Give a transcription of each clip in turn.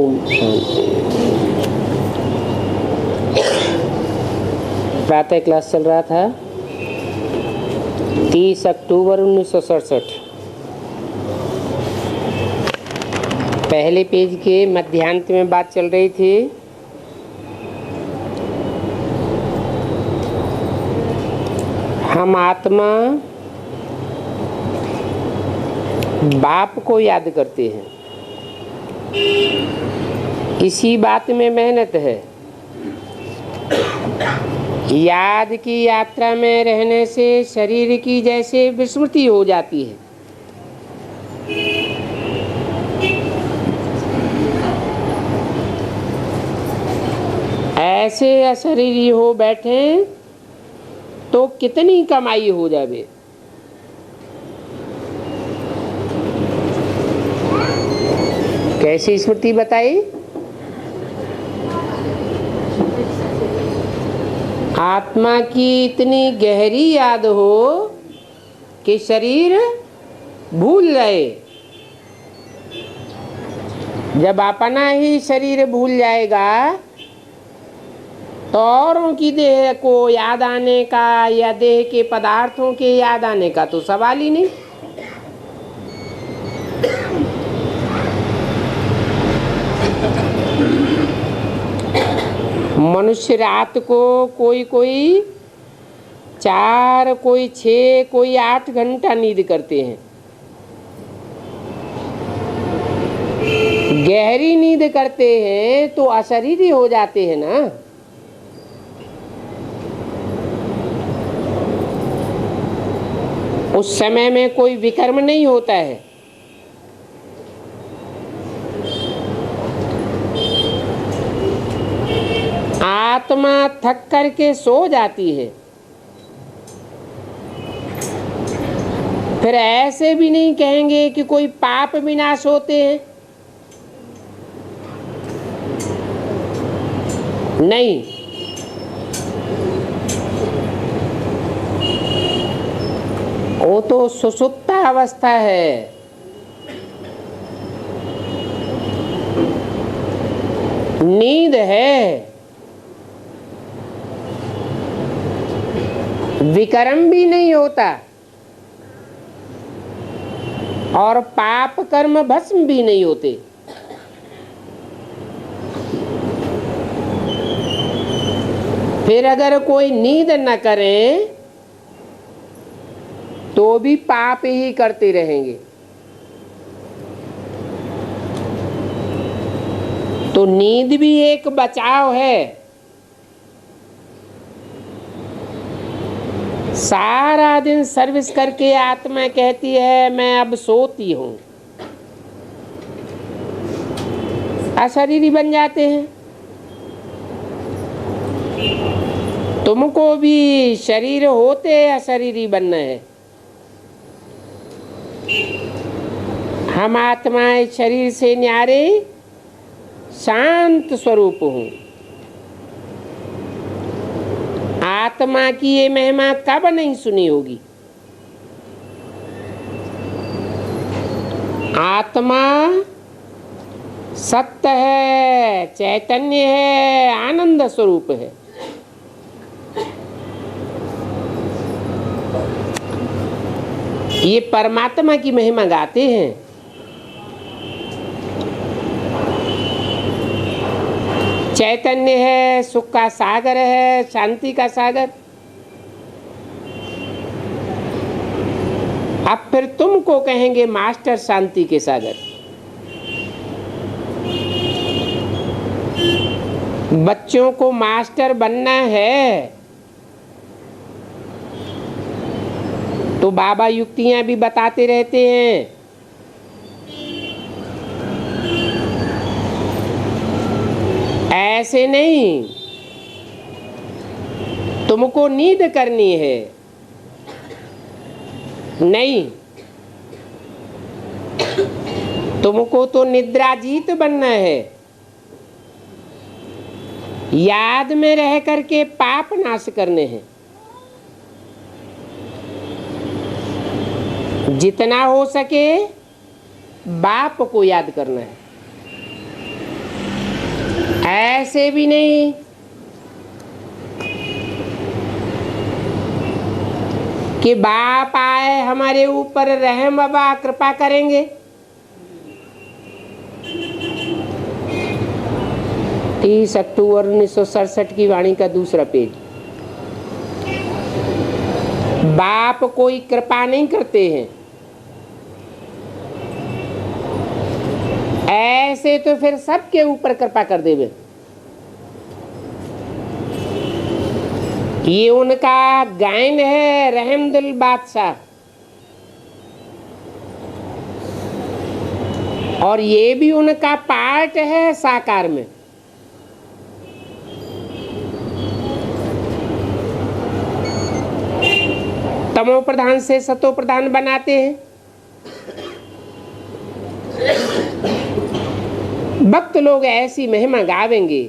ओम शांति। प्रातः क्लास चल रहा था 30 अक्टूबर 1967। पहले पेज के मध्यांत में बात चल रही थी हम आत्मा बाप को याद करते हैं। इसी बात में मेहनत है। याद की यात्रा में रहने से शरीर की जैसे विस्मृति हो जाती है। ऐसे अशरीरी हो बैठे तो कितनी कमाई हो जावे। कैसी स्मृति बताई? आत्मा की इतनी गहरी याद हो कि शरीर भूल जाए। जब अपना ही शरीर भूल जाएगा तो औरों की देह को याद आने का या देह के पदार्थों के याद आने का तो सवाल ही नहीं। मनुष्य रात को कोई 4, कोई 6, कोई 8 घंटा नींद करते हैं। गहरी नींद करते हैं तो अशरीरी हो जाते हैं ना। उस समय में कोई विकर्म नहीं होता है। आत्मा थक करके सो जाती है। फिर ऐसे भी नहीं कहेंगे कि कोई पाप विनाश होते हैं। नहीं, वो तो सुषुप्त अवस्था है। नींद है। विकर्म भी नहीं होता और पाप कर्म भस्म भी नहीं होते। फिर अगर कोई नींद न करे तो भी पाप ही करते रहेंगे। तो नींद भी एक बचाव है। सारा दिन सर्विस करके आत्मा कहती है मैं अब सोती हूं। अशरीरी बन जाते हैं। तुमको भी शरीर होते अशरीरी बनना है। हम आत्माएं शरीर से न्यारे शांत स्वरूप हूं। आत्मा की ये महिमा कब नहीं सुनी होगी। आत्मा सत्य है, चैतन्य है, आनंद स्वरूप है। ये परमात्मा की महिमा गाते हैं। चैतन्य है, सुख का सागर है, शांति का सागर। अब फिर तुमको कहेंगे मास्टर शांति के सागर। बच्चों को मास्टर बनना है तो बाबा युक्तियां भी बताते रहते हैं। ऐसे नहीं, तुमको नींद करनी है। नहीं, तुमको तो निद्राजीत बनना है। याद में रह करके पाप नाश करने हैं। जितना हो सके बाप को याद करना है। ऐसे भी नहीं कि बाप आए हमारे ऊपर रहम अबा कृपा करेंगे। 30 अक्टूबर 1967 की वाणी का दूसरा पेज। बाप कोई कृपा नहीं करते हैं। ऐसे तो फिर सबके ऊपर कृपा कर देवे। ये उनका गायन है रहमदिल बादशाह, और ये भी उनका पार्ट है साकार में। तमो प्रधान से सतो प्रधान बनाते हैं। भक्त लोग ऐसी महिमा गावेंगे।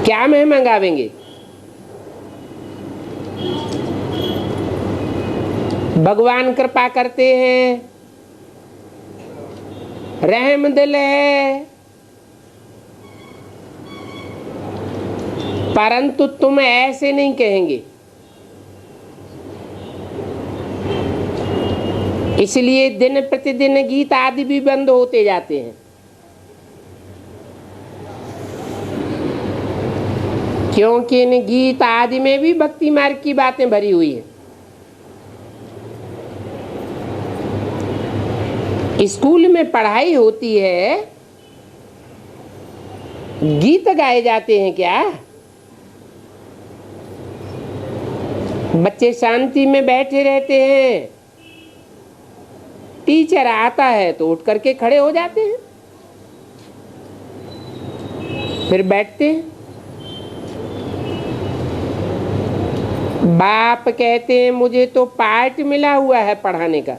क्या महिमा गावेंगे? भगवान कृपा करते हैं, रहम दिल है, परंतु तुम ऐसे नहीं कहेंगे। इसलिए दिन प्रतिदिन गीत आदि भी बंद होते जाते हैं, क्योंकि इन गीत आदि में भी भक्ति मार्ग की बातें भरी हुई हैं। स्कूल में पढ़ाई होती है, गीत गाए जाते हैं क्या? बच्चे शांति में बैठे रहते हैं, टीचर आता है तो उठ करके खड़े हो जाते हैं, फिर बैठते हैं। बाप कहते हैं मुझे तो पार्ट मिला हुआ है पढ़ाने का,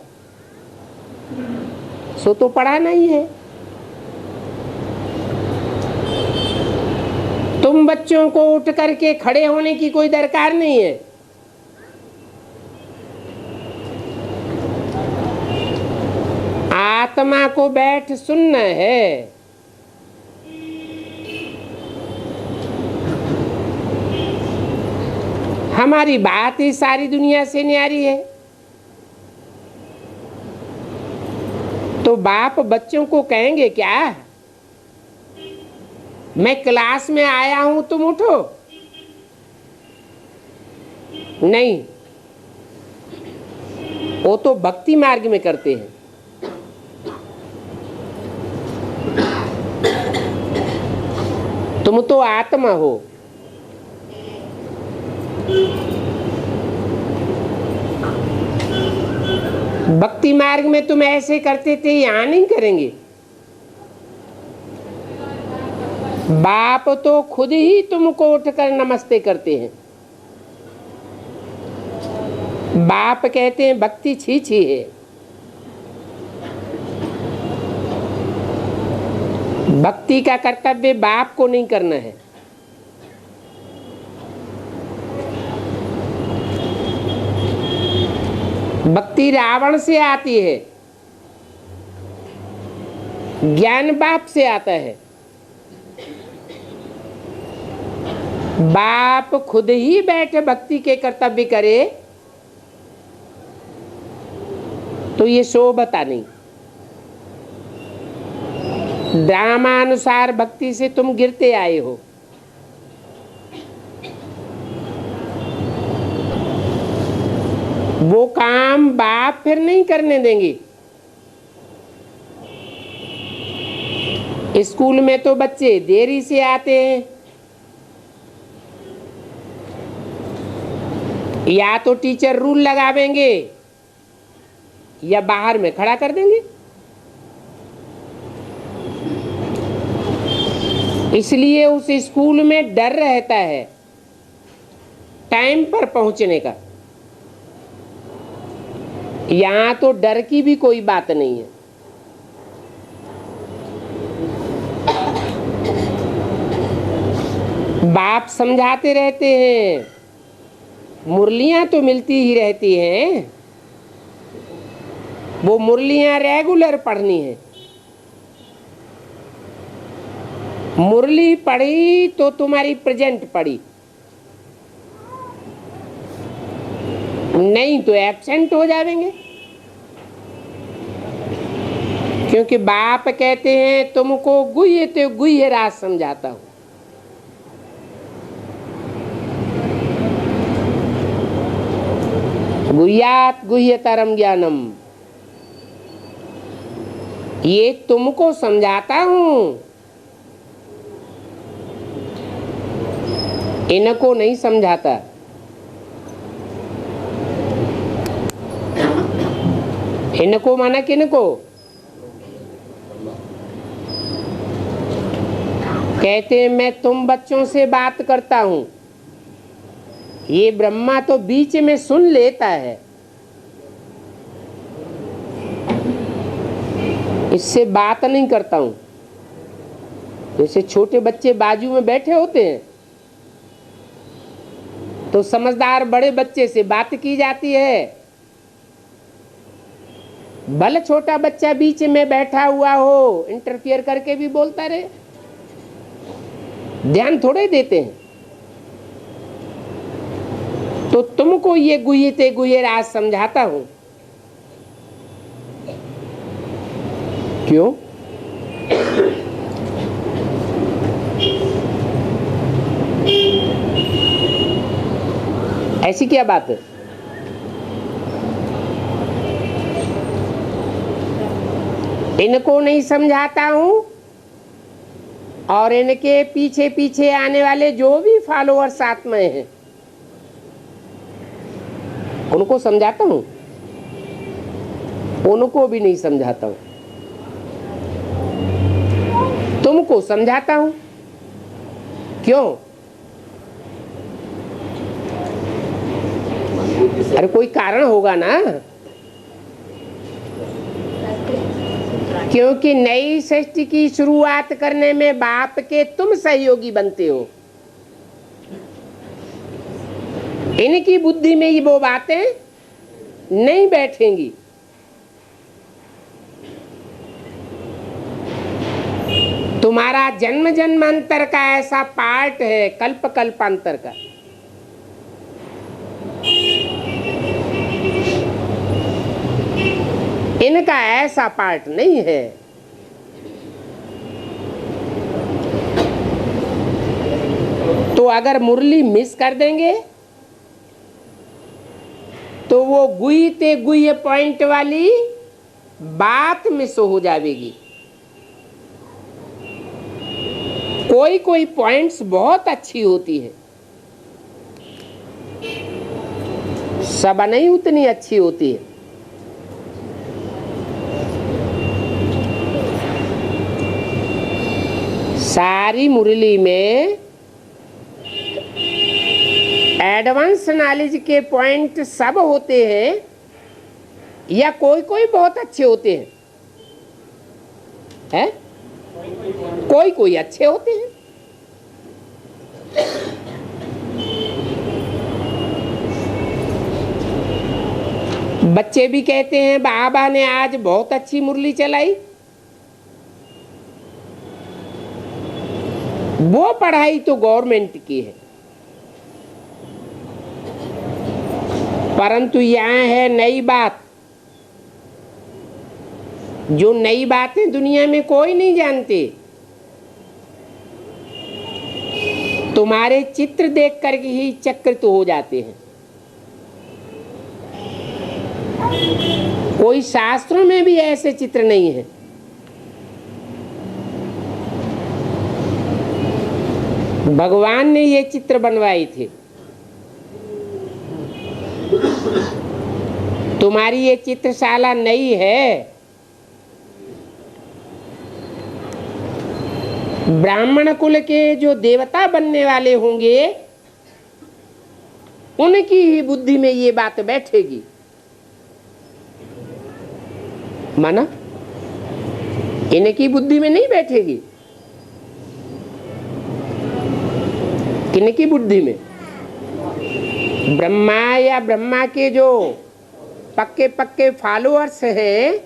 सो तो पढ़ाना ही है। तुम बच्चों को उठ करके खड़े होने की कोई दरकार नहीं है। आत्मा को बैठ सुनना है। हमारी बात ही सारी दुनिया से न्यारी है, तो बाप बच्चों को कहेंगे क्या मैं क्लास में आया हूं तुम उठो? नहीं, वो तो भक्ति मार्ग में करते हैं। तुम तो आत्मा हो, भक्ति मार्ग में तुम ऐसे करते थे, यहां नहीं करेंगे। बाप तो खुद ही तुमको उठकर नमस्ते करते हैं। बाप कहते हैं भक्ति छी छी है। भक्ति का कर्तव्य बाप को नहीं करना है। भक्ति रावण से आती है, ज्ञान बाप से आता है। बाप खुद ही बैठे भक्ति के कर्तव्य करे तो ये शोभता नहीं। ड्रामानुसार भक्ति से तुम गिरते आए हो। वो काम बाप फिर नहीं करने देंगे। स्कूल में तो बच्चे देरी से आते हैं, या तो टीचर रूल लगावेंगे या बाहर में खड़ा कर देंगे। इसलिए उस स्कूल में डर रहता है टाइम पर पहुंचने का। यहां तो डर की भी कोई बात नहीं है। बाप समझाते रहते हैं, मुरलियां तो मिलती ही रहती हैं, वो मुरलियां रेगुलर पढ़नी है। मुरली पढ़ी तो तुम्हारी प्रेजेंट पढ़ी, नहीं तो एब्सेंट हो जाएंगे। क्योंकि बाप कहते हैं तुमको गुह्य ते गुह्य राज समझाता हूं। गुह्यात गुह्यतरम ज्ञानम, ये तुमको समझाता हूं, इनको नहीं समझाता। इनको माना किनको? कहते हैं मैं तुम बच्चों से बात करता हूं, ये ब्रह्मा तो बीच में सुन लेता है, इससे बात नहीं करता हूं। जैसे छोटे बच्चे बाजू में बैठे होते हैं तो समझदार बड़े बच्चे से बात की जाती है, भले छोटा बच्चा बीच में बैठा हुआ हो इंटरफियर करके भी बोलता रहे, ध्यान थोड़े देते हैं। तो तुमको ये गुह्य ते गुह्य राज समझाता हूं। क्यों? ऐसी क्या बात है? इनको नहीं समझाता हूं और इनके पीछे पीछे आने वाले जो भी फॉलोअर साथ में हैं उनको समझाता हूं, उनको भी नहीं समझाता हूं, तुमको समझाता हूं। क्यों? अरे कोई कारण होगा ना, क्योंकि नई सृष्टि की शुरुआत करने में बाप के तुम सहयोगी बनते हो। इनकी बुद्धि में ये वो बातें नहीं बैठेंगी। तुम्हारा जन्म जन्मांतर का ऐसा पार्ट है, कल्प कल्पांतर का, इनका ऐसा पार्ट नहीं है। तो अगर मुरली मिस कर देंगे तो वो गुह्य ते गुह्य पॉइंट वाली बात मिस हो जाएगी। कोई कोई पॉइंट्स बहुत अच्छी होती है, सब नहीं उतनी अच्छी होती है। सारी मुरली में एडवांस नॉलेज के पॉइंट सब होते हैं या कोई कोई बहुत अच्छे होते हैं? है? कोई कोई अच्छे होते हैं। बच्चे भी कहते हैं बाबा ने आज बहुत अच्छी मुरली चलाई। वो पढ़ाई तो गवर्नमेंट की है, परंतु यहाँ है नई बात। जो नई बातें दुनिया में कोई नहीं जानते, तुम्हारे चित्र देख कर ही चकित तो हो जाते हैं। कोई शास्त्रों में भी ऐसे चित्र नहीं है। भगवान ने ये चित्र बनवाए थे। तुम्हारी ये चित्रशाला नई है। ब्राह्मण कुल के जो देवता बनने वाले होंगे उनकी ही बुद्धि में ये बात बैठेगी। माना? इनकी बुद्धि में नहीं बैठेगी। किनकी बुद्धि में? ब्रह्मा या ब्रह्मा के जो पक्के पक्के फॉलोअर्स हैं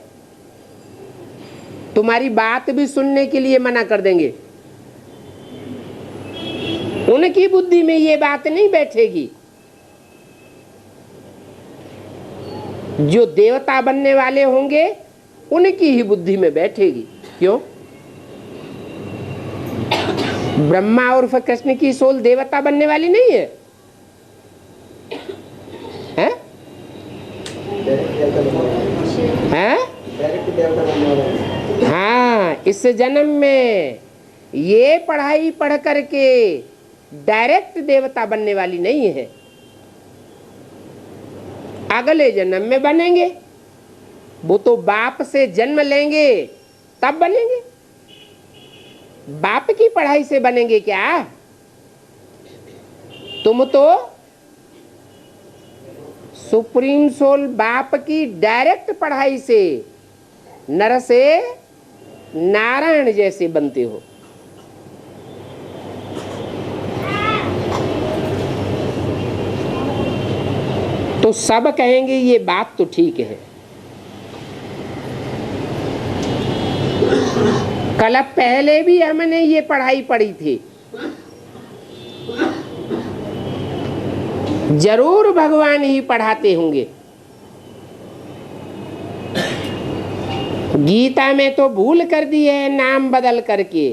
तुम्हारी बात भी सुनने के लिए मना कर देंगे। उनकी बुद्धि में ये बात नहीं बैठेगी। जो देवता बनने वाले होंगे उनकी ही बुद्धि में बैठेगी। क्यों? ब्रह्मा और कृष्ण की सोल देवता बनने वाली नहीं है, हैं? हैं? हाँ, इस जन्म में ये पढ़ाई पढ़ करके डायरेक्ट देवता बनने वाली नहीं है, अगले जन्म में बनेंगे। वो तो बाप से जन्म लेंगे तब बनेंगे। बाप की पढ़ाई से बनेंगे क्या? तुम तो सुप्रीम सोल बाप की डायरेक्ट पढ़ाई से नर से नारायण जैसे बनते हो। तो सब कहेंगे ये बात तो ठीक है। कल पहले भी हमने ये पढ़ाई पढ़ी थी। जरूर भगवान ही पढ़ाते होंगे। गीता में तो भूल कर दी है नाम बदल करके,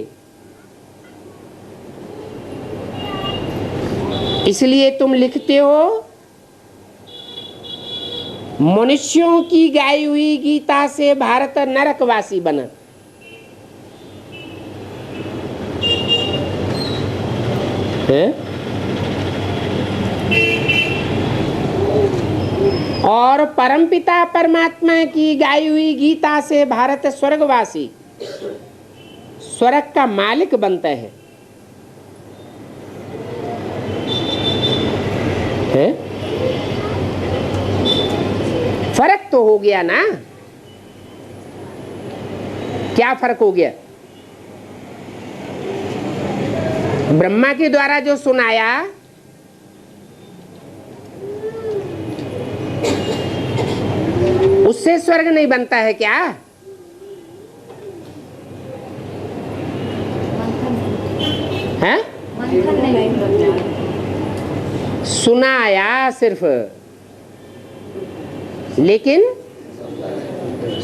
इसलिए तुम लिखते हो मनुष्यों की गाई हुई गीता से भारत नरकवासी बना। है? और परमपिता परमात्मा की गाई हुई गीता से भारत स्वर्गवासी, स्वर्ग का मालिक बनता है। फर्क तो हो गया ना? क्या फर्क हो गया? ब्रह्मा के द्वारा जो सुनाया उससे स्वर्ग नहीं बनता है क्या? है? सुनाया सिर्फ, लेकिन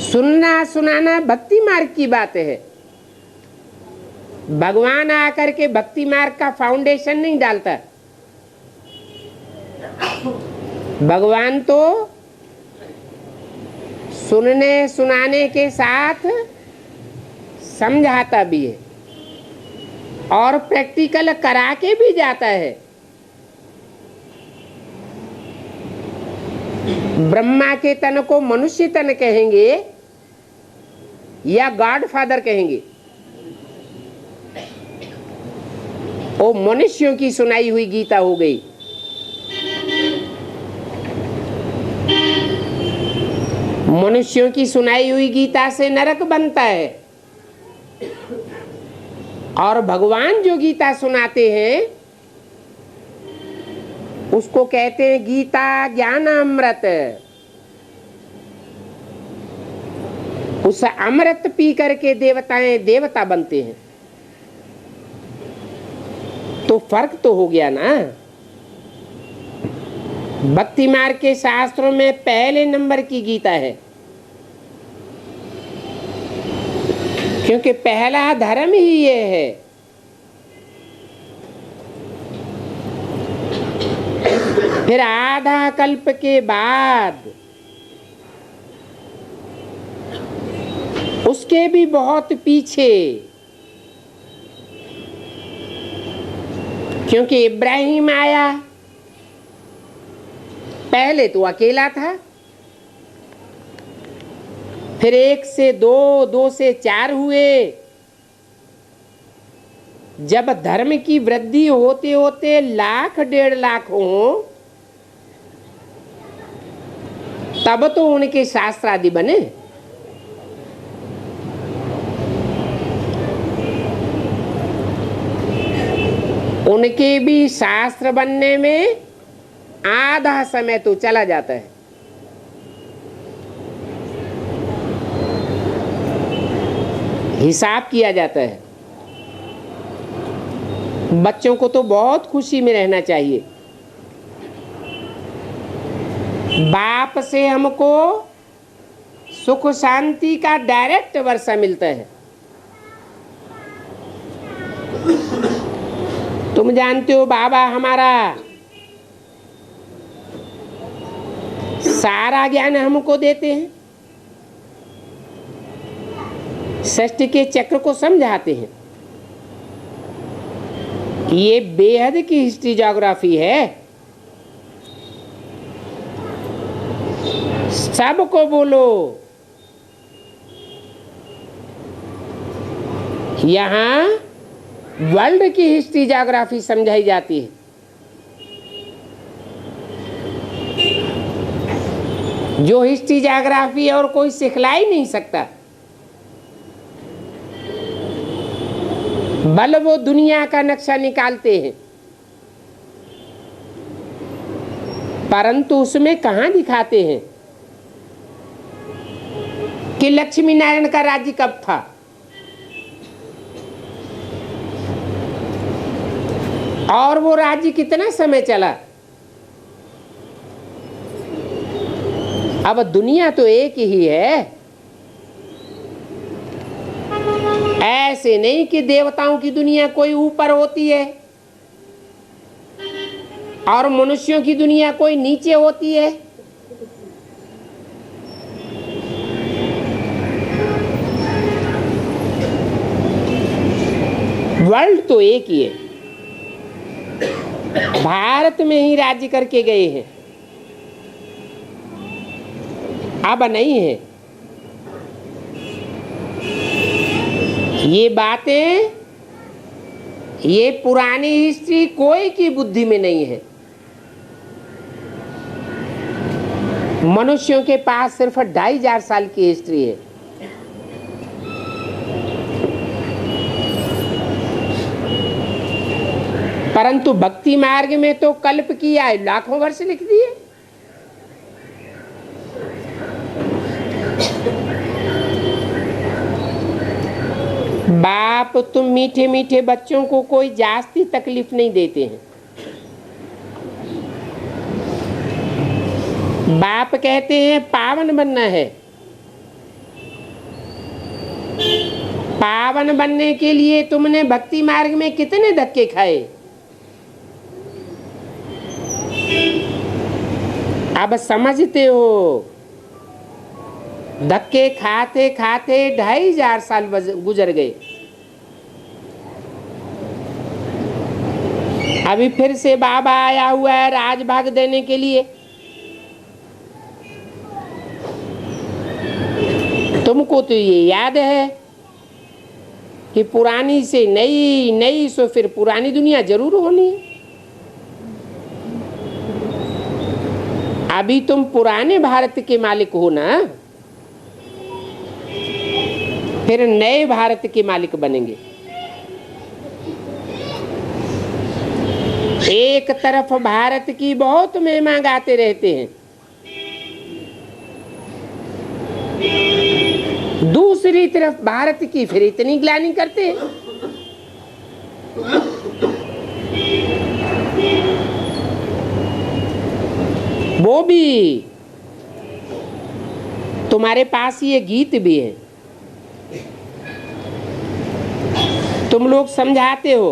सुनना सुनाना भक्ति मार्ग की बात है। भगवान आकर के भक्ति मार्ग का फाउंडेशन नहीं डालता। भगवान तो सुनने सुनाने के साथ समझाता भी है और प्रैक्टिकल करा के भी जाता है। ब्रह्मा के तन को मनुष्य तन कहेंगे या गॉड फादर कहेंगे? वो मनुष्यों की सुनाई हुई गीता हो गई। मनुष्यों की सुनाई हुई गीता से नरक बनता है, और भगवान जो गीता सुनाते हैं उसको कहते हैं गीता ज्ञान अमृत। उस अमृत पी करके देवताएं देवता बनते हैं। तो फर्क तो हो गया ना? भक्ति मार्ग के शास्त्रों में पहले नंबर की गीता है, क्योंकि पहला धर्म ही ये है। फिर आधा कल्प के बाद उसके भी बहुत पीछे, क्योंकि इब्राहिम आया, पहले तो अकेला था, फिर 1 से 2, 2 से 4 हुए। जब धर्म की वृद्धि होते होते लाख 1.5 लाख हो, तब तो उनके शास्त्र आदि बने। उनके भी शास्त्र बनने में आधा समय तो चला जाता है। हिसाब किया जाता है। बच्चों को तो बहुत खुशी में रहना चाहिए। बाप से हमको सुख शांति का डायरेक्ट वर्षा मिलता है। तुम जानते हो बाबा हमारा सारा ज्ञान हमको देते हैं, सृष्टि के चक्र को समझाते हैं। ये बेहद की हिस्ट्री ज्योग्राफी है। सबको बोलो, यहाँ वर्ल्ड की हिस्ट्री ज्योग्राफी समझाई जाती है। जो हिस्ट्री ज्योग्राफी और कोई सिखला ही नहीं सकता। बल वो दुनिया का नक्शा निकालते हैं, परंतु उसमें कहां दिखाते हैं कि लक्ष्मी नारायण का राज्य कब था, और वो राज्य कितना समय चला। अब दुनिया तो एक ही है। ऐसे नहीं कि देवताओं की दुनिया कोई ऊपर होती है और मनुष्यों की दुनिया कोई नीचे होती है। वर्ल्ड तो एक ही है। भारत में ही राज्य करके गए हैं, अब नहीं है। ये बातें, ये पुरानी हिस्ट्री कोई की बुद्धि में नहीं है। मनुष्यों के पास सिर्फ 2500 साल की हिस्ट्री है। परंतु भक्ति मार्ग में तो कल्प किया है, लाखों वर्ष लिख दिए। बाप तुम मीठे मीठे बच्चों को कोई जास्ती तकलीफ नहीं देते हैं। बाप कहते हैं पावन बनना है। पावन बनने के लिए तुमने भक्ति मार्ग में कितने धक्के खाए। अब समझते हो। धक्के खाते खाते 2500 साल गुजर गए। अभी फिर से बाबा आया हुआ है राजभाग देने के लिए। तुमको तो ये याद है कि पुरानी से नई, नई सो फिर पुरानी दुनिया जरूर होनी है। अभी तुम पुराने भारत के मालिक हो ना, फिर नए भारत के मालिक बनेंगे। एक तरफ भारत की बहुत महिमा गाते रहते हैं, दूसरी तरफ भारत की फिर इतनी ग्लानि करते हैं। वो भी तुम्हारे पास ये गीत भी है, तुम लोग समझाते हो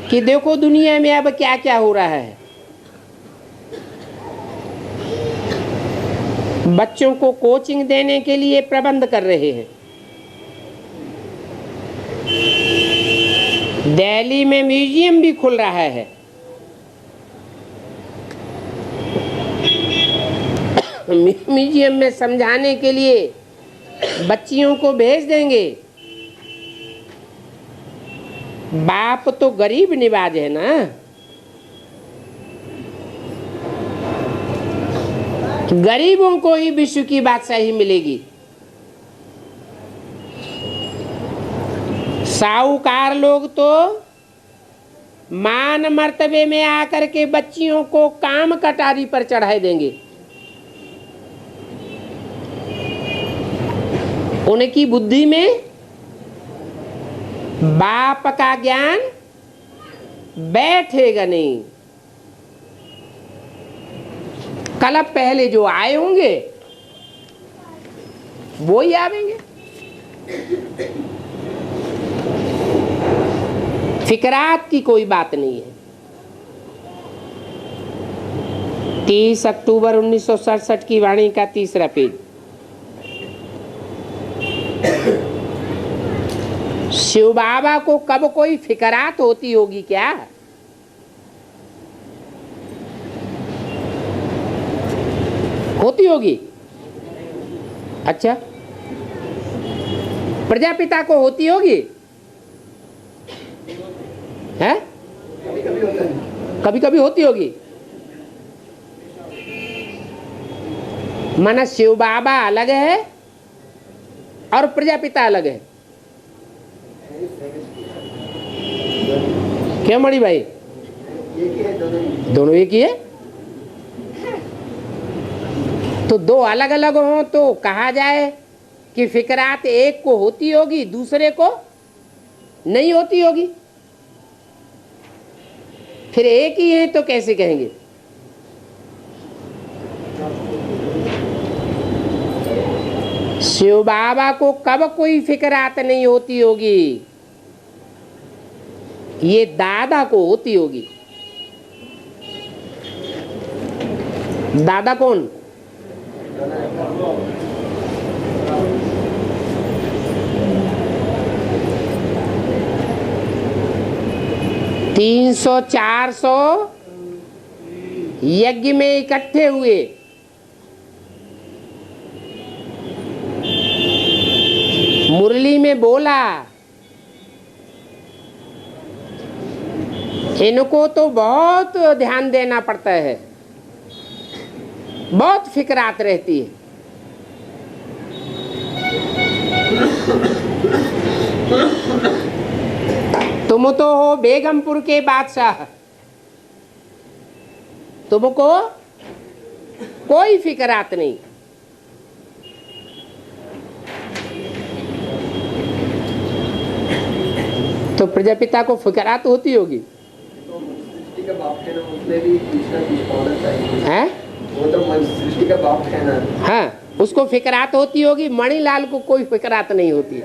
कि देखो दुनिया में अब क्या क्या हो रहा है। बच्चों को कोचिंग देने के लिए प्रबंध कर रहे हैं। दिल्ली में म्यूजियम भी खुल रहा है। म्यूजियम में समझाने के लिए बच्चियों को भेज देंगे। बाप तो गरीब निवाज है ना, गरीबों को ही विश्व की बादशाही मिलेगी। साहूकार लोग तो मान मर्तबे में आकर के बच्चियों को काम कटारी पर चढ़ाई देंगे। उनकी बुद्धि में बाप का ज्ञान बैठेगा नहीं। कल पहले जो आए होंगे वो ही आवेंगे। फिकरात की कोई बात नहीं है। 30 अक्टूबर 1967 की वाणी का 3रा पेज। शिव बाबा को कब कोई फिकरात होती होगी क्या? होती होगी? अच्छा, प्रजापिता को होती होगी? है? कभी कभी होती होगी। माना शिव बाबा अलग है और प्रजापिता अलग है। क्या मणि भाई? दोनों एक ही है। तो दो अलग अलग हो तो कहा जाए कि फिकरात एक को होती होगी, दूसरे को नहीं होती होगी। फिर एक ही है तो कैसे कहेंगे? शिव बाबा को कब कोई फिकरात नहीं होती होगी? ये दादा को होती होगी। दादा कौन? तीन 400 यज्ञ में इकट्ठे हुए। मुरली में बोला, इनको तो बहुत ध्यान देना पड़ता है, बहुत फिक्रात रहती है। तुम तो हो बेगमपुर के बादशाह, तुमको कोई फिक्रात नहीं। तो प्रजापिता को फिक्रात होती होगी। सृष्टि का बाप है ना, उसमें भी कुछ ना कुछ होना चाहिए। हैं? वो तो सृष्टि का बाप है ना। हाँ, उसको फिक्रात होती होगी। मणिलाल को कोई फिक्रात नहीं होती।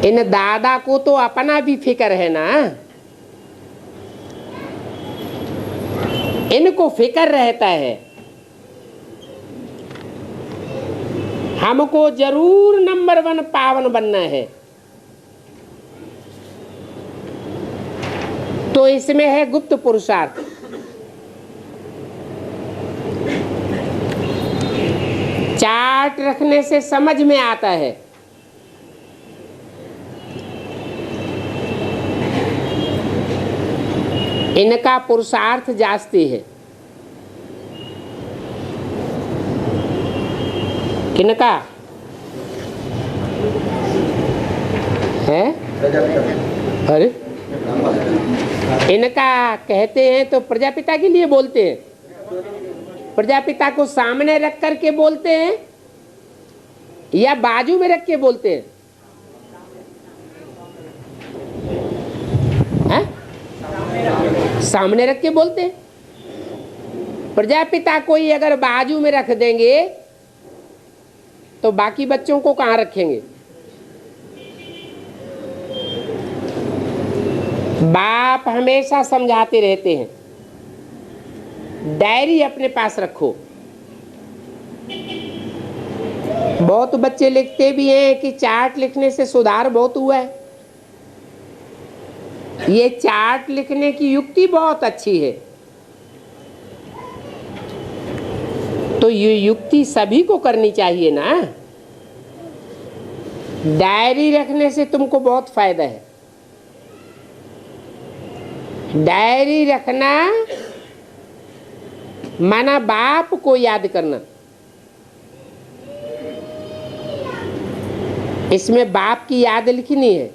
इन दादा को तो अपना भी फिक्र है ना, इनको फिक्र रहता है हमको जरूर नंबर 1 पावन बनना है। तो इसमें है गुप्त पुरुषार्थ। चार्ट रखने से समझ में आता है। इनका पुरुषार्थ जास्ती है। किनका है? अरे इनका कहते हैं तो प्रजापिता के लिए बोलते हैं। प्रजापिता को सामने रख करके बोलते हैं या बाजू में रख के बोलते हैं? सामने रख के बोलते हैं। प्रजापिता को ही अगर बाजू में रख देंगे तो बाकी बच्चों को कहाँ रखेंगे? बाप हमेशा समझाते रहते हैं, डायरी अपने पास रखो। बहुत बच्चे लिखते भी हैं कि चार्ट लिखने से सुधार बहुत हुआ है। ये चार्ट लिखने की युक्ति बहुत अच्छी है, तो ये युक्ति सभी को करनी चाहिए ना। डायरी रखने से तुमको बहुत फायदा है। डायरी रखना माना बाप को याद करना। इसमें बाप की याद लिखनी है।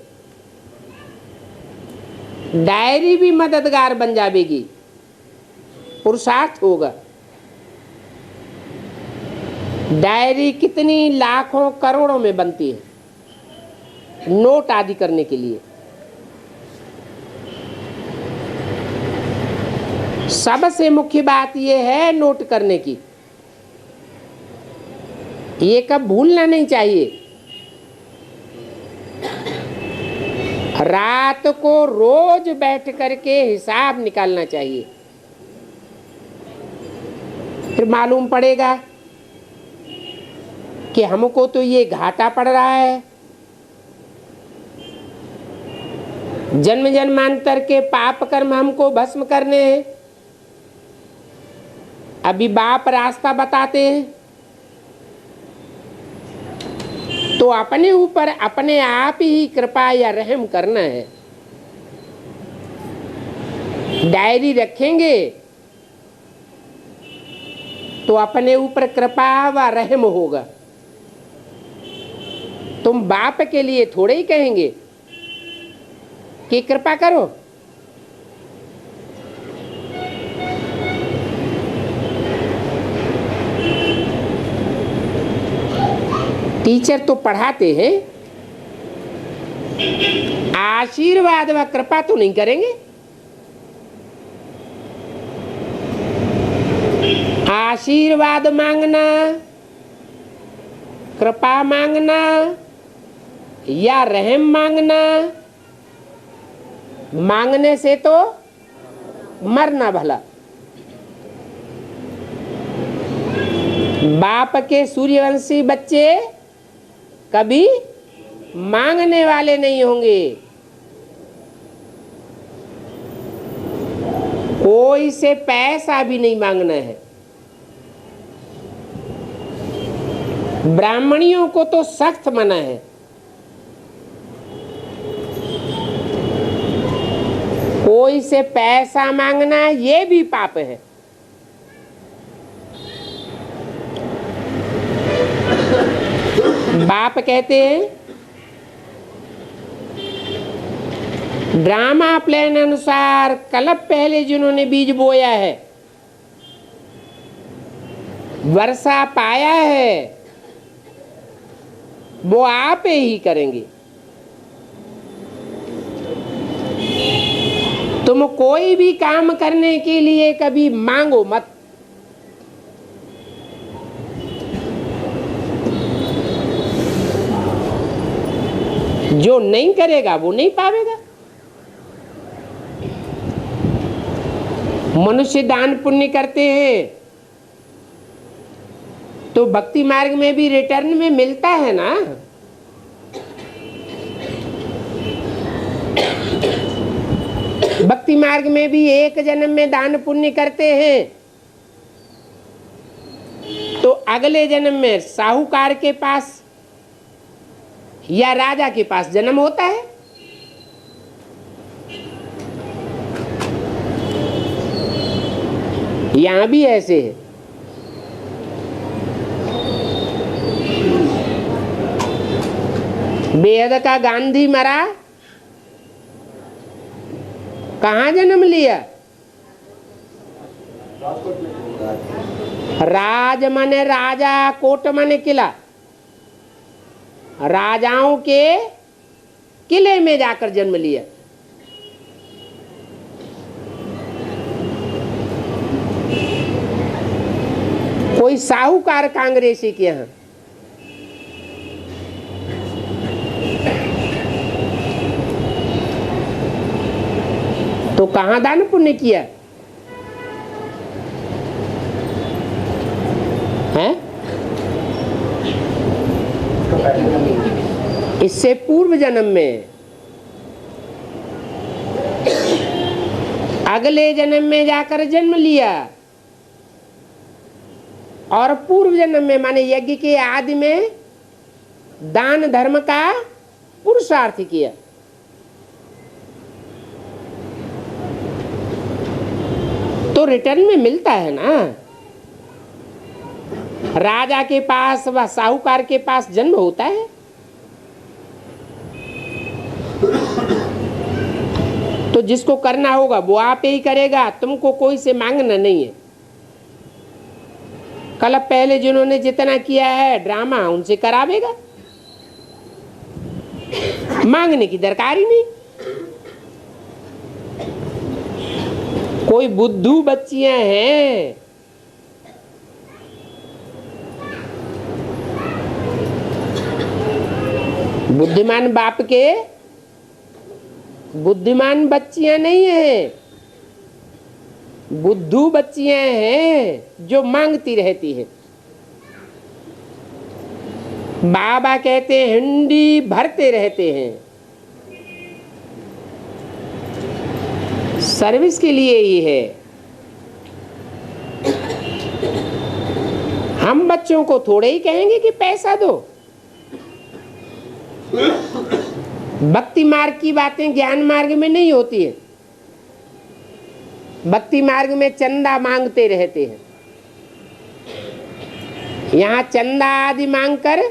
डायरी भी मददगार बन जाएगी, पुरुषार्थ होगा। डायरी कितनी लाखों करोड़ों में बनती है नोट आदि करने के लिए। सबसे मुख्य बात यह है नोट करने की, ये कब भूलना नहीं चाहिए। रात को रोज बैठ करके हिसाब निकालना चाहिए, फिर मालूम पड़ेगा कि हमको तो ये घाटा पड़ रहा है। जन्म जन्मांतर के पाप कर्म हमको भस्म करने हैं। अभी बाप रास्ता बताते हैं तो अपने ऊपर अपने आप ही कृपा या रहम करना है। डायरी रखेंगे तो अपने ऊपर कृपा व रहम होगा। तुम बाप के लिए थोड़े ही कहेंगे कि कृपा करो। टीचर तो पढ़ाते हैं, आशीर्वाद व कृपा तो नहीं करेंगे। आशीर्वाद मांगना, कृपा मांगना या रहम मांगना, मांगने से तो मरना भला। बाप के सूर्यवंशी बच्चे कभी मांगने वाले नहीं होंगे। कोई से पैसा भी नहीं मांगना है। ब्राह्मणियों को तो सख्त मना है। कोई से पैसा मांगना ये भी पाप है। बाप कहते हैं ड्रामा प्लान अनुसार कल्प पहले जिन्होंने बीज बोया है, वर्षा पाया है, वो आप ही करेंगे। तुम कोई भी काम करने के लिए कभी मांगो मत। जो नहीं करेगा वो नहीं पावेगा। मनुष्य दान पुण्य करते हैं तो भक्ति मार्ग में भी रिटर्न में मिलता है ना। भक्ति मार्ग में भी एक जन्म में दान पुण्य करते हैं तो अगले जन्म में साहूकार के पास या राजा के पास जन्म होता है। यहां भी ऐसे है। बेहद का गांधी मरा, कहां जन्म लिया? राज माने राजा, कोट माने किला। राजाओं के किले में जाकर जन्म लिया। कोई साहूकार कांग्रेसी के यहां तो कहां दान पुण्य किया है? इससे पूर्व जन्म में, अगले जन्म में जाकर जन्म लिया और पूर्व जन्म में माने यज्ञ के आदि में दान धर्म का पुरुषार्थ किया। तो रिटर्न में मिलता है ना। राजा के पास व साहूकार के पास जन्म होता है। तो जिसको करना होगा वो आप ही करेगा, तुमको कोई से मांगना नहीं है। कल पहले जिन्होंने जितना किया है ड्रामा उनसे करावेगा, मांगने की दरकार ही नहीं। कोई बुद्धू बच्चियां हैं, बुद्धिमान बाप के बुद्धिमान बच्चियां नहीं है, बुद्धू बच्चियां हैं जो मांगती रहती है। बाबा कहते हैं हंडी भरते रहते हैं, सर्विस के लिए ही है। हम बच्चों को थोड़े ही कहेंगे कि पैसा दो। भक्ति मार्ग की बातें ज्ञान मार्ग में नहीं होती है। भक्ति मार्ग में चंदा मांगते रहते हैं। यहाँ चंदा आदि मांगकर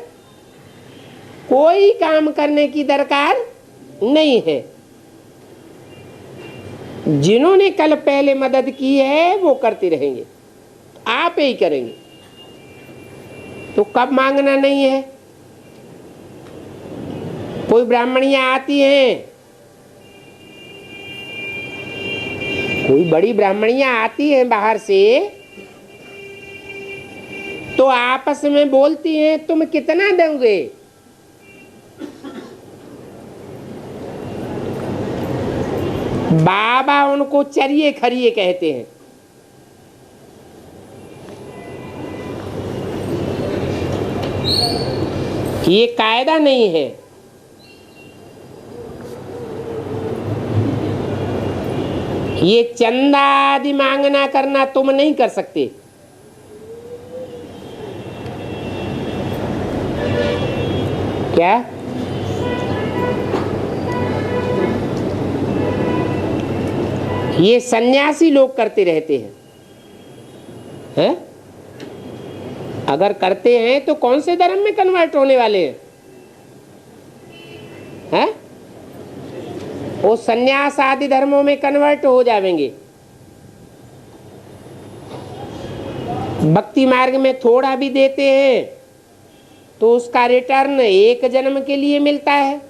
कोई काम करने की दरकार नहीं है। जिन्होंने कल पहले मदद की है वो करते रहेंगे, आप ही करेंगे, तो कब मांगना नहीं है। कोई ब्राह्मणियां आती हैं, कोई बड़ी ब्राह्मणियां आती हैं बाहर से, तो आपस में बोलती हैं तुम कितना दोगे। बाबा उनको चरिए खरिए कहते हैं। ये कायदा नहीं है। ये चंदा आदि मांगना करना तुम नहीं कर सकते। क्या ये सन्यासी लोग करते रहते हैं? अगर करते हैं तो कौन से धर्म में कन्वर्ट होने वाले हैं? वो सन्यास आदि धर्मों में कन्वर्ट हो जाएंगे। भक्ति मार्ग में थोड़ा भी देते हैं तो उसका रिटर्न एक जन्म के लिए मिलता है।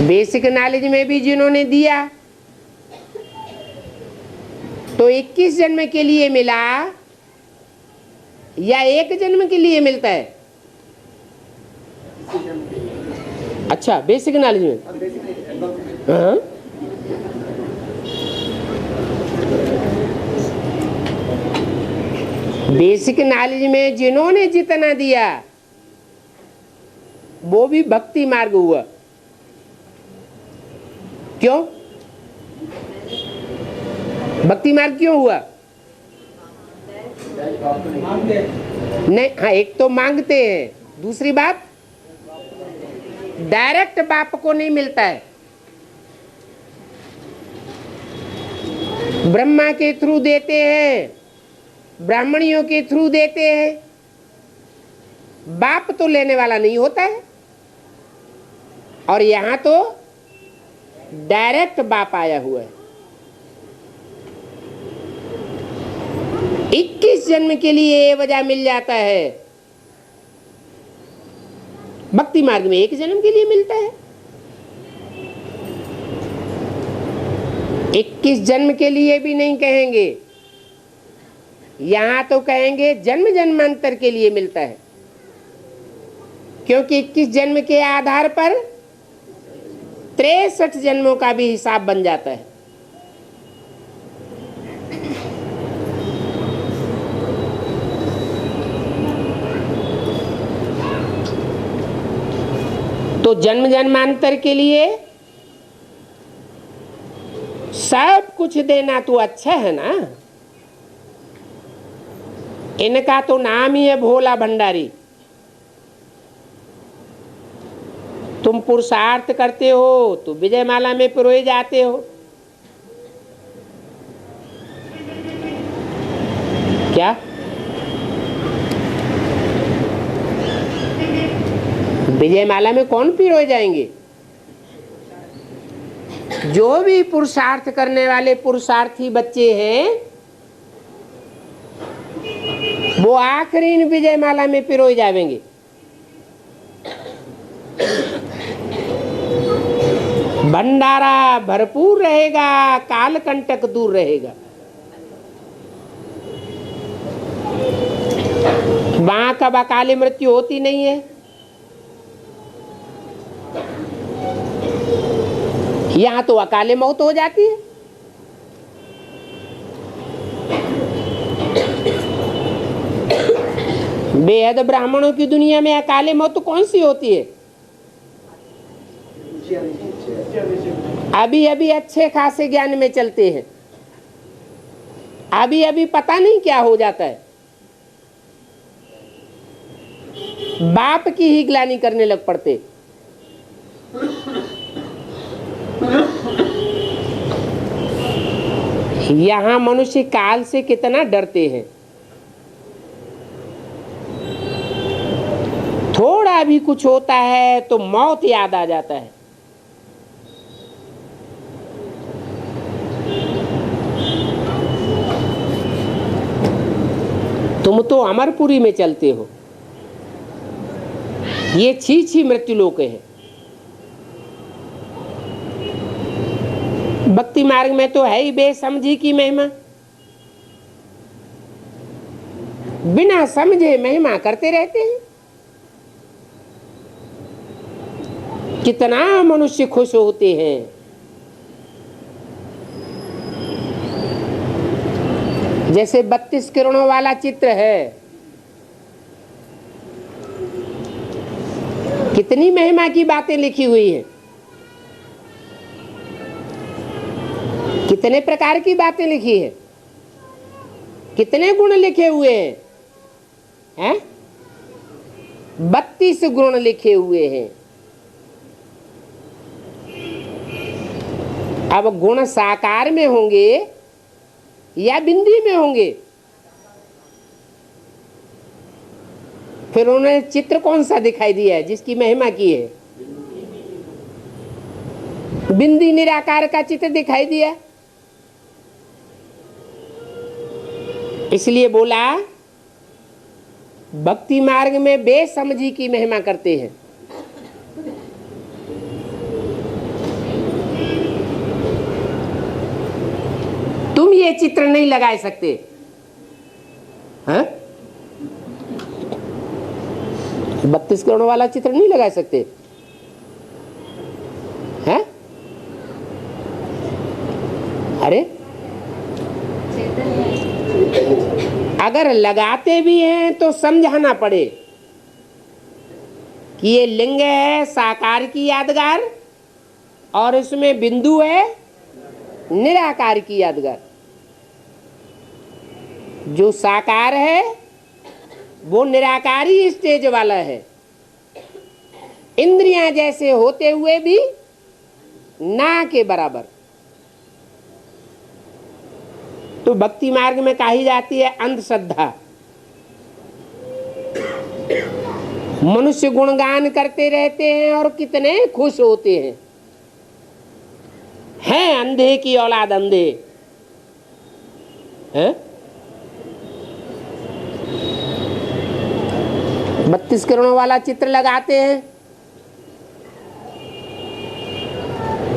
बेसिक नॉलेज में भी जिन्होंने दिया तो 21 जन्म के लिए मिला या एक जन्म के लिए मिलता है? अच्छा, बेसिक नॉलेज में। हाँ? बेसिक नॉलेज में जिन्होंने जितना दिया वो भी भक्ति मार्ग हुआ। क्यों भक्ति मार्ग क्यों हुआ? नहीं, हाँ, एक तो मांगते हैं, दूसरी बात डायरेक्ट बाप को नहीं मिलता है। ब्रह्मा के थ्रू देते हैं, ब्राह्मणियों के थ्रू देते हैं, बाप तो लेने वाला नहीं होता है। और यहां तो डायरेक्ट बाप आया हुआ है। 21 जन्म के लिए ये वजह मिल जाता है। भक्ति मार्ग में एक जन्म के लिए मिलता है। 21 जन्म के लिए भी नहीं कहेंगे, यहां तो कहेंगे जन्म जन्मांतर के लिए मिलता है। क्योंकि 21 जन्म के आधार पर 63 जन्मों का भी हिसाब बन जाता है। तो जन्म जन्मांतर के लिए सब कुछ देना तो अच्छा है ना। इनका तो नाम ही है भोला भंडारी। तुम पुरुषार्थ करते हो तो विजय माला में पिरोए जाते हो। क्या विजय माला में कौन पिरोए जाएंगे? जो भी पुरुषार्थ करने वाले पुरुषार्थी बच्चे हैं वो आखिरी इन विजय माला में पिरोए जाएंगे। भंडारा भरपूर रहेगा, काल कंटक दूर रहेगा। वहां कब अकाली मृत्यु होती नहीं है। यहां तो अकाले मौत हो जाती है। बेहद ब्राह्मणों की दुनिया में अकाले मौत कौन सी होती है? अभी अभी अच्छे खासे ज्ञान में चलते हैं, अभी अभी पता नहीं क्या हो जाता है, बाप की ही ग्लानि करने लग पड़ते। यहां मनुष्य काल से कितना डरते हैं। थोड़ा भी कुछ होता है तो मौत याद आ जाता है। तुम तो अमरपुरी में चलते हो, ये छी मृत्यु लोक है। भक्ति मार्ग में तो है ही बेसमझी की महिमा। बिना समझे महिमा करते रहते हैं। कितना मनुष्य खुश होते हैं। जैसे 32 किरणों वाला चित्र है, कितनी महिमा की बातें लिखी हुई है, कितने प्रकार की बातें लिखी है, कितने गुण लिखे हुए हैं? 32 गुण लिखे हुए हैं। अब गुण साकार में होंगे या बिंदी में होंगे? फिर उन्हें चित्र कौन सा दिखाई दिया है जिसकी महिमा की है? बिंदी निराकार का चित्र दिखाई दिया। इसलिए बोला भक्ति मार्ग में बेसमझी की महिमा करते हैं। तुम ये चित्र नहीं लगा सकते हैं? 32 करोड़ वाला चित्र नहीं लगा सकते हैं? अरे अगर लगाते भी हैं तो समझाना पड़े कि ये लिंग है साकार की यादगार और इसमें बिंदु है निराकार की यादगार। जो साकार है वो निराकारी स्टेज वाला है। इंद्रियां जैसे होते हुए भी ना के बराबर। तो भक्ति मार्ग में कही जाती है अंधश्रद्धा। मनुष्य गुणगान करते रहते हैं और कितने खुश होते हैं। हैं अंधे की औलाद अंधे हैं? 32 करोड़ों वाला चित्र लगाते हैं।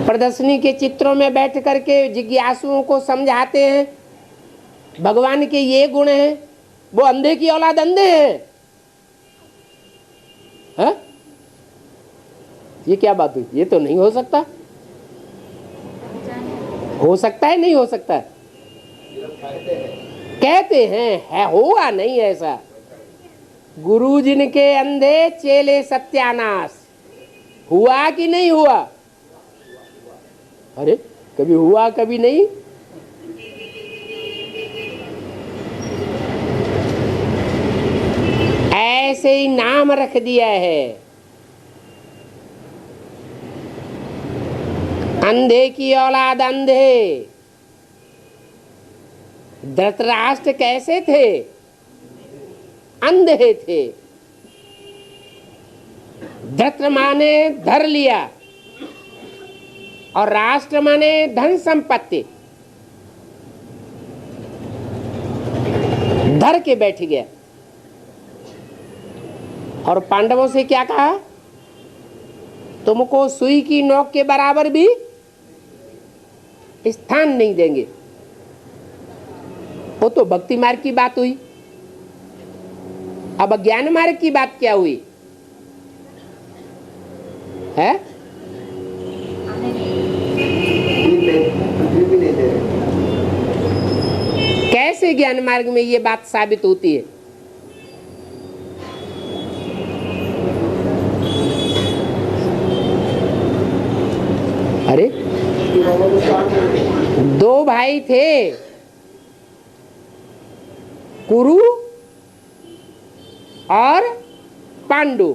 प्रदर्शनी के चित्रों में बैठ करके जिज्ञासुओं को समझाते हैं भगवान के ये गुण हैं। वो अंधे की औलाद अंधे हैं? ये क्या बात हुई? ये तो नहीं हो सकता। हो सकता है, नहीं हो सकता है? कहते हैं, है हुआ नहीं ऐसा। गुरु जिनके अंधे चेले सत्यानाश। हुआ कि नहीं हुआ? अरे कभी हुआ कभी नहीं। ऐसे ही नाम रख दिया है। अंधे की औलाद अंधे। धृतराष्ट्र कैसे थे? अंधे थे। धृत माने धर लिया, और राष्ट्र माने धन संपत्ति, धर के बैठ गया। और पांडवों से क्या कहा? तुमको सुई की नोक के बराबर भी स्थान नहीं देंगे। वो तो भक्ति मार्ग की बात हुई। अब ज्ञान मार्ग की बात क्या हुई है? कैसे ज्ञान मार्ग में ये बात साबित होती है? अरे दो भाई थे, कुरु और पांडु।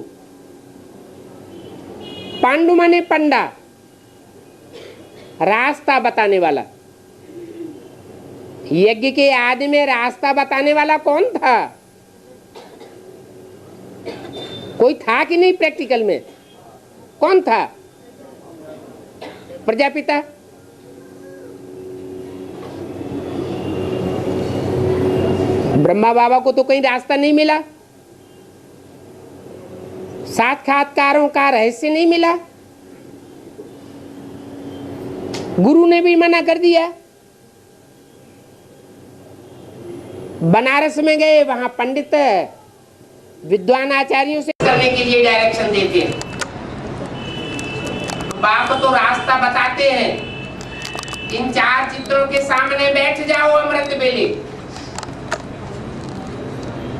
पांडु माने पंडा, रास्ता बताने वाला। यज्ञ के आदि में रास्ता बताने वाला कौन था? कोई था कि नहीं? प्रैक्टिकल में कौन था? प्रजापिता। ब्रह्मा बाबा को तो कहीं रास्ता नहीं मिला, साक्षात्कारों का रहस्य नहीं मिला, गुरु ने भी मना कर दिया। बनारस में गए, वहां पंडित विद्वान आचार्यों से करने के लिए डायरेक्शन देते हैं। बाप तो रास्ता बताते हैं, इन 4 चित्रों के सामने बैठ जाओ अमृत बेले।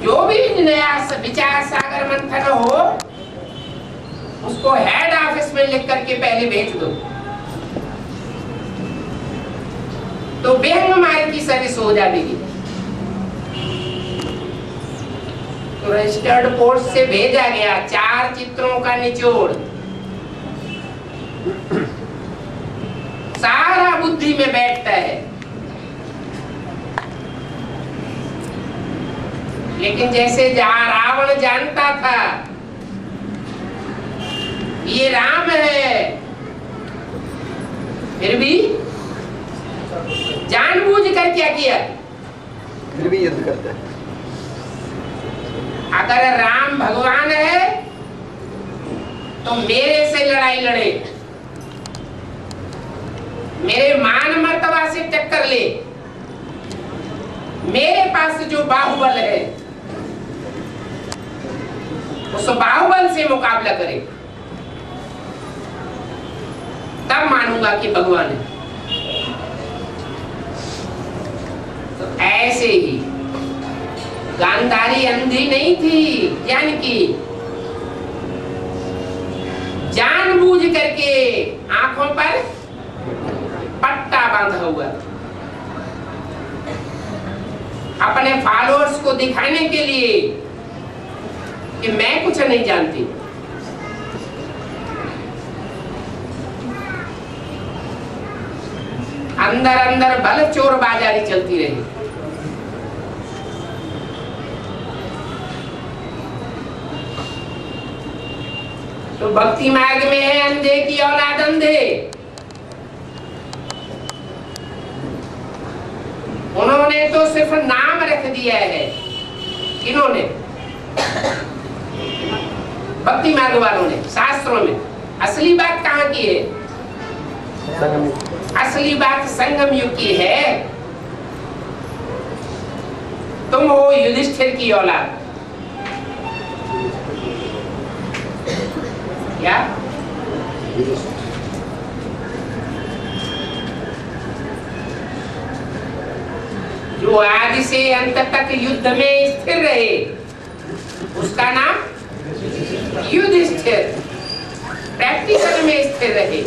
जो भी नया विचार सागर मंथन हो, उसको हेड ऑफिस में लिख करके पहले भेज दो, तो विहंग मार्ग की सर्विस हो जाएगी। तो रजिस्टर्ड पोस्ट से भेजा गया 4 चित्रों का निचोड़, सारा बुद्धि में बैठता है। लेकिन जैसे रावण जानता था ये राम है, फिर भी जानबूझ कर क्या किया? फिर भी युद्ध करता है। अगर राम भगवान है तो मेरे से लड़ाई लड़े, मेरे मान मर्तबा से टक्कर ले, मेरे पास जो बाहुबल है उस बाहुबल से मुकाबला करे, तब मानूंगा कि भगवान है। तो ऐसे ही गांधारी अंधी नहीं थी, ज्ञान की जानबूझ करके आंखों पर पट्टा बांधा हुआ, अपने फॉलोअर्स को दिखाने के लिए कि मैं कुछ नहीं जानती। अंदर अंदर बल चोर बाजारी चलती रही। तो भक्ति मार्ग में है अंधे की औलाद अंधे। उन्होंने तो सिर्फ नाम रख दिया है। किन्होंने? भक्ति मार्ग वालों ने, शास्त्रों में। असली बात कहाँ की है? असली बात संगम युग की है। तुम हो युधिष्ठिर की औलाद। क्या? जो आदि से अंत तक युद्ध में स्थिर रहे, उसका नाम युधिष्ठिर। प्रैक्टिकल में स्थिर रहे,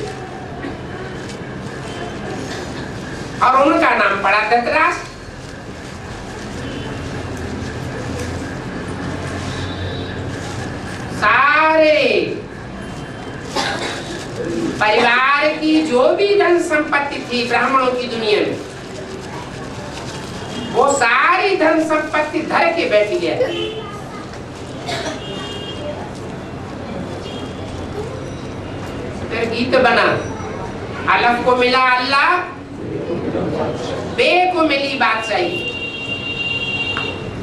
और उनका नाम पड़ा धृतराष्ट्र। सारे परिवार की जो भी धन संपत्ति थी ब्राह्मणों की दुनिया में, वो सारी धन संपत्ति धर के बैठ गया। फिर गीत बना, अलफ को मिला अल्लाह, बे को मिली बादशाही।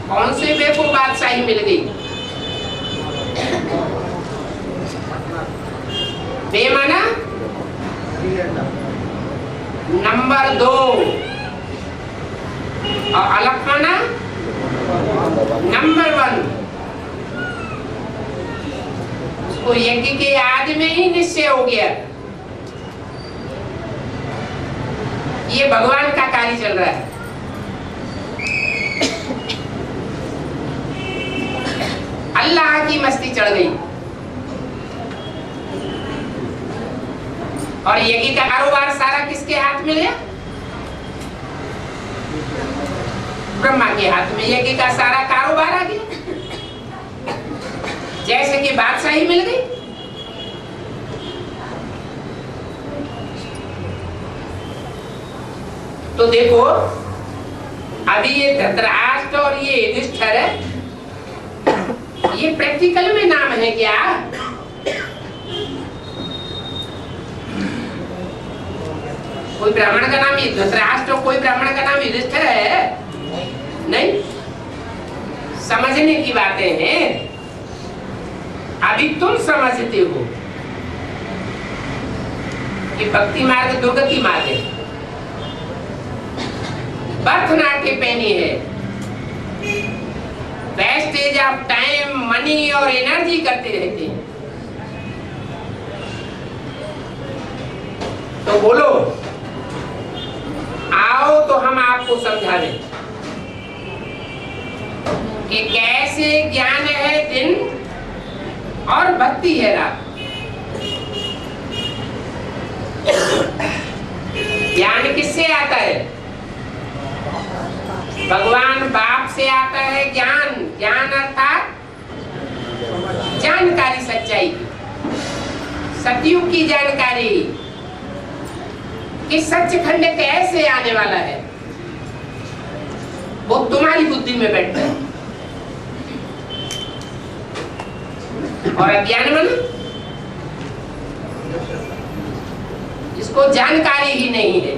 कौन से बे को बादशाही मिल गई? बे माना नंबर 2 और अलफ माना नंबर 1। उसको यज्ञ के आदि में ही निश्चय हो गया ये भगवान का कार्य चल रहा है। अल्लाह की मस्ती चढ़ गई और यज्ञ का कारोबार सारा किसके हाथ में गया? ब्रह्मा के हाथ में यज्ञ का सारा कारोबार आ गया, जैसे कि बादशाही मिल गई। तो देखो अभी ये धृतराष्ट्र और ये युधिष्ठिर है, ये प्रैक्टिकल में नाम है क्या? कोई ब्राह्मण का नाम धृतराष्ट्र, कोई ब्राह्मण का नाम युधिष्ठिर है? नहीं, समझने की बातें हैं। अभी तुम समझते हो कि भक्ति मार्ग दुर्गति मार्ग है, बर्थ नाट्य पैनी है, वेस्टेज ऑफ टाइम मनी और एनर्जी करते रहते हैं। तो बोलो आओ तो हम आपको समझावें कि कैसे ज्ञान है दिन और भक्ति है रात। ज्ञान किससे आता है? भगवान बाप से आता है ज्ञान। ज्ञान अर्थात जानकारी, सच्चाई की, सतयुग की जानकारी कि सचखंड कैसे आने वाला है, वो तुम्हारी बुद्धि में बैठता है। और अज्ञान मन जिसको जानकारी ही नहीं है,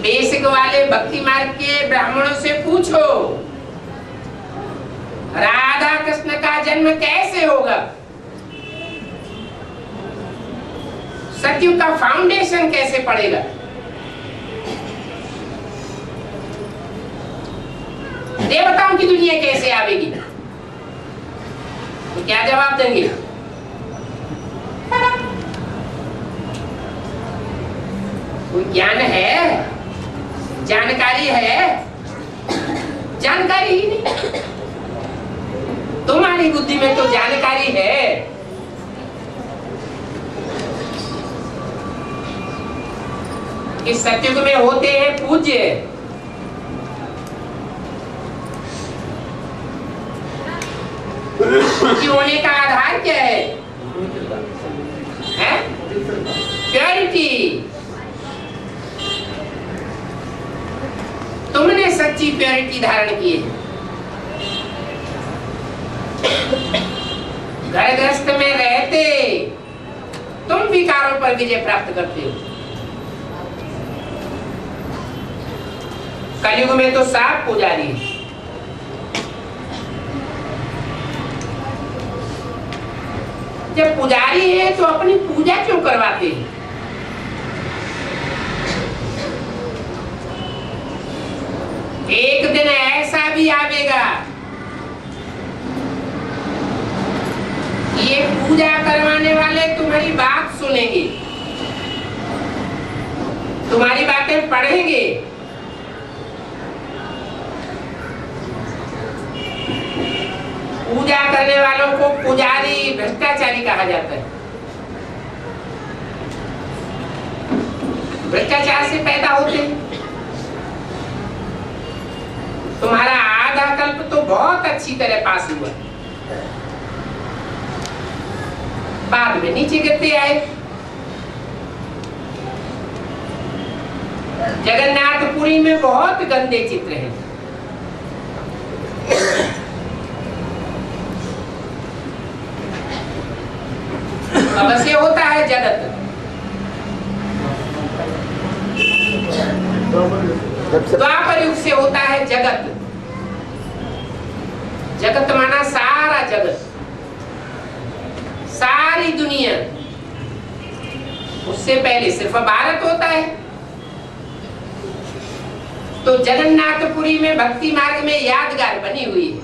बेसिक वाले भक्ति मार्ग के ब्राह्मणों से पूछो राधा कृष्ण का जन्म कैसे होगा, सतयुग का फाउंडेशन कैसे पड़ेगा। देवताओं की दुनिया कैसे आवेगी, तो क्या जवाब देंगे? कोई ज्ञान है, जानकारी है? जानकारी ही नहीं। तुम्हारी बुद्धि में तो जानकारी है, इस सतयुग में होते हैं पूज्य, पूज्य होने का आधार क्या है? प्योरिटी। तुमने सच्ची प्योरिटी धारण की है। घर गृहस्थ में रहते तुम विकारों पर विजय प्राप्त करते हो। कलयुग में तो साफ पुजारी है। जब पुजारी है तो अपनी पूजा क्यों करवाते हैं? एक दिन ऐसा भी आवेगा ये पूजा करवाने वाले तुम्हारी बात सुनेंगे, तुम्हारी बातें पढ़ेंगे, पूजा करने वालों को पुजारी भ्रष्टाचारी कहा जाता है। भ्रष्टाचार से पैदा होते हैं। तुम्हारा आधा कल्प तो बहुत अच्छी तरह पास हुआ, बाद में नीचे गिरते आए। जगन्नाथपुरी में बहुत गंदे चित्र हैं। द्वापर युग से होता है जगत। जगत माना सारा जगत, सारी दुनिया। उससे पहले सिर्फ भारत होता है। तो जगन्नाथपुरी में भक्ति मार्ग में यादगार बनी हुई है,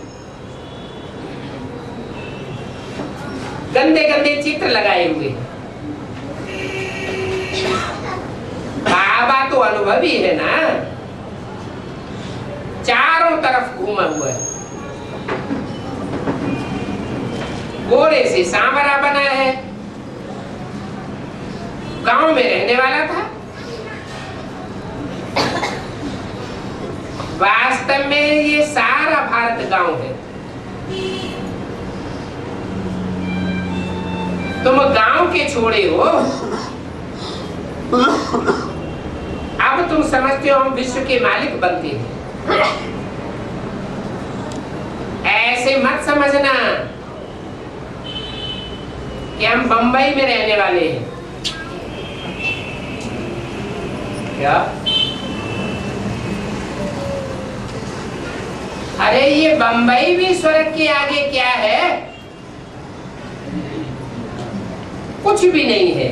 गंदे गंदे चित्र लगाए हुए। बाबा तो अनुभवी है ना, चारों तरफ घूमा हुआ है। गोरे से सांवरा बना है, गांव में रहने वाला था। वास्तव में ये सारा भारत गांव है। तुम गांव के छोड़े हो, अब तुम समझते हो हम विश्व के मालिक बनते हैं। ऐसे मत समझना कि हम बंबई में रहने वाले हैं। क्या? अरे ये बंबई भी स्वर्ग के आगे क्या है? कुछ भी नहीं है।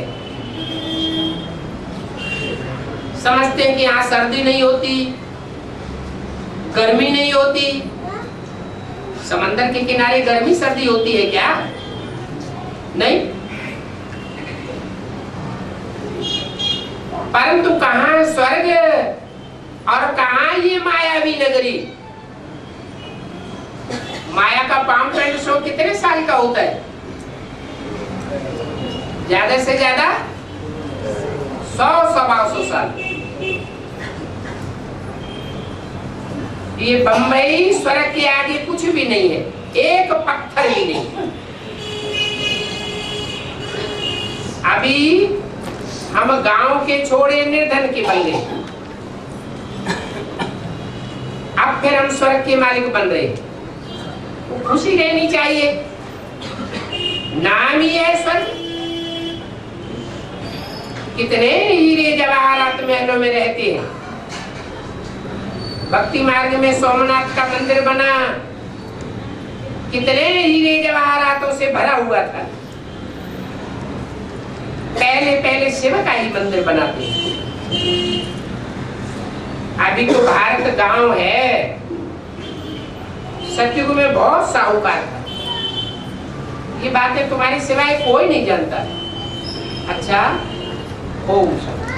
समझते हैं कि यहाँ सर्दी नहीं होती, गर्मी नहीं होती। समंदर के किनारे गर्मी सर्दी होती है क्या? नहीं। परंतु कहाँ स्वर्ग और कहाँ ये मायावी नगरी? माया का पाम पैंट शो कितने साल का होता है? ज्यादा से ज्यादा 100-125 साल। ये बंबई स्वर्ग के आगे कुछ भी नहीं है, एक पत्थर भी नहीं। अभी हम गांव के छोड़े निर्धन के बन गए, अब फिर हम स्वर्ग के मालिक बन रहे। खुशी रहनी चाहिए, नाम ही है स्वर्ग। कितने हीरे जवाहरात महलों में रहते हैं। भक्ति मार्ग में सोमनाथ का मंदिर बना, कितने हीरे जवाहरातों से भरा हुआ था। पहले पहले शिव का ही मंदिर बनाते हैं। अभी तो भारत गांव है, सतयुग में बहुत साहूकार था। ये बातें तुम्हारी सिवाय कोई नहीं जानता। अच्छा, ओम शांति।